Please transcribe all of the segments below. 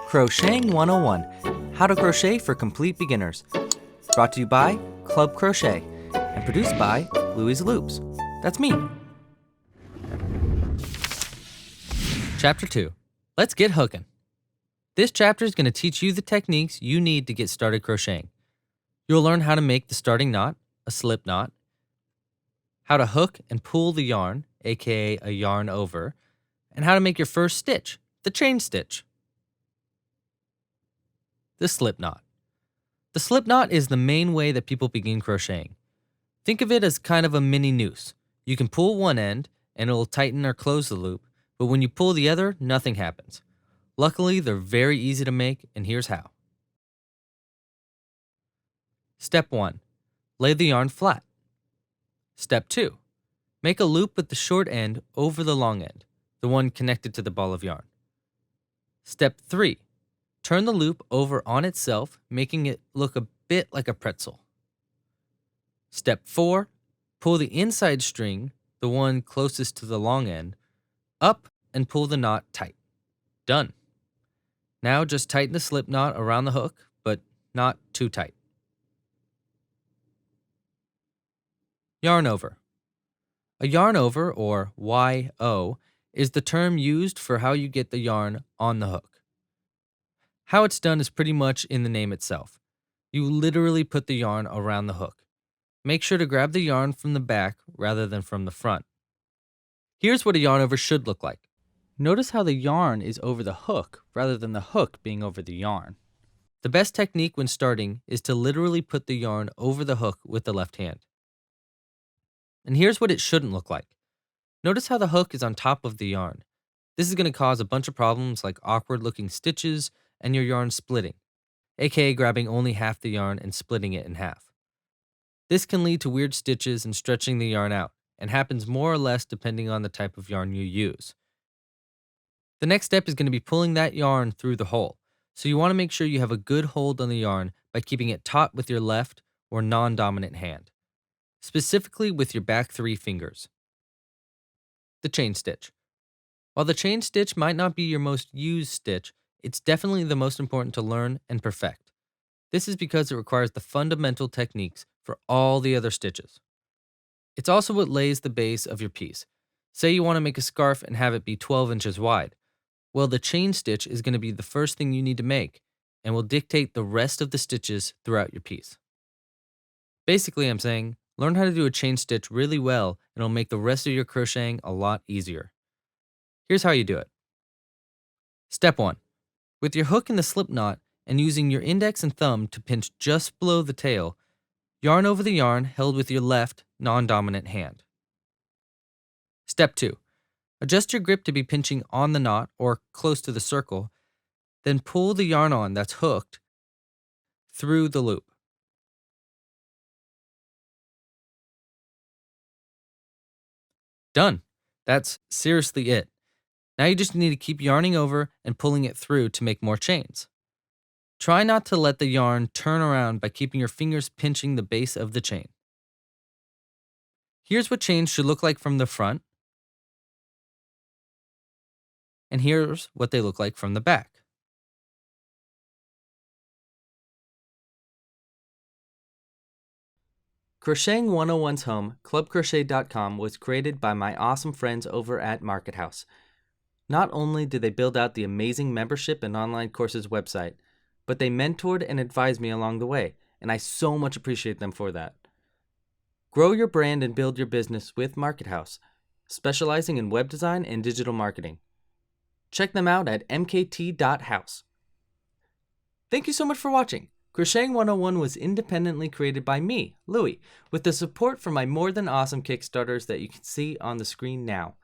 Crocheting 101, How to Crochet for Complete Beginners. Brought to you by Club Crochet and produced by Louie's Loops. That's me. Chapter 2. Let's get hooking. This chapter is going to teach you the techniques you need to get started crocheting. You'll learn how to make the starting knot, a slip knot, how to hook and pull the yarn, aka a yarn over, and how to make your first stitch, the chain stitch. The slip knot. The slip knot is the main way that people begin crocheting. Think of it as kind of a mini noose. You can pull one end and it will tighten or close the loop, but when you pull the other, nothing happens. Luckily, they're very easy to make, and here's how. Step 1. Lay the yarn flat. Step 2. Make a loop with the short end over the long end, the one connected to the ball of yarn. Step 3. Turn the loop over on itself, making it look a bit like a pretzel. Step 4. Pull the inside string, the one closest to the long end, up and pull the knot tight. Done. Now just tighten the slip knot around the hook, but not too tight. Yarn over. A yarn over, or YO, is the term used for how you get the yarn on the hook. How it's done is pretty much in the name itself. You literally put the yarn around the hook. Make sure to grab the yarn from the back rather than from the front. Here's what a yarn over should look like. Notice how the yarn is over the hook rather than the hook being over the yarn. The best technique when starting is to literally put the yarn over the hook with the left hand. And here's what it shouldn't look like. Notice how the hook is on top of the yarn. This is going to cause a bunch of problems like awkward looking stitches and your yarn splitting, aka grabbing only half the yarn and splitting it in half. This can lead to weird stitches and stretching the yarn out, and happens more or less depending on the type of yarn you use. The next step is going to be pulling that yarn through the hole, so you want to make sure you have a good hold on the yarn by keeping it taut with your left or non-dominant hand, specifically with your back 3 fingers. The chain stitch. While the chain stitch might not be your most used stitch, it's definitely the most important to learn and perfect. This is because it requires the fundamental techniques for all the other stitches. It's also what lays the base of your piece. Say you want to make a scarf and have it be 12 inches wide. Well, the chain stitch is going to be the first thing you need to make and will dictate the rest of the stitches throughout your piece. Basically, I'm saying, learn how to do a chain stitch really well and it'll make the rest of your crocheting a lot easier. Here's how you do it. Step 1. With your hook in the slip knot and using your index and thumb to pinch just below the tail, yarn over the yarn held with your left, non-dominant hand. Step 2. Adjust your grip to be pinching on the knot or close to the circle, then pull the yarn on that's hooked through the loop. Done. That's seriously it. Now you just need to keep yarning over and pulling it through to make more chains. Try not to let the yarn turn around by keeping your fingers pinching the base of the chain. Here's what chains should look like from the front, and here's what they look like from the back. Crocheting 101's home, clubcrochet.com, was created by my awesome friends over at Market House. Not only did they build out the amazing membership and online courses website, but they mentored and advised me along the way, and I so much appreciate them for that. Grow your brand and build your business with Market House, specializing in web design and digital marketing. Check them out at mkt.house. Thank you so much for watching. Crocheting 101 was independently created by me, Louie, with the support from my more than awesome Kickstarters that you can see on the screen now.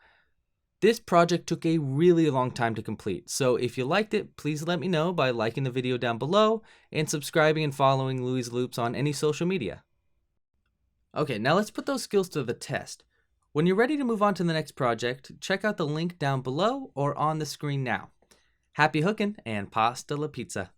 This project took a really long time to complete, so if you liked it, please let me know by liking the video down below and subscribing and following Louie's Loops on any social media. Okay, now let's put those skills to the test. When you're ready to move on to the next project, check out the link down below or on the screen now. Happy hooking and pasta la pizza!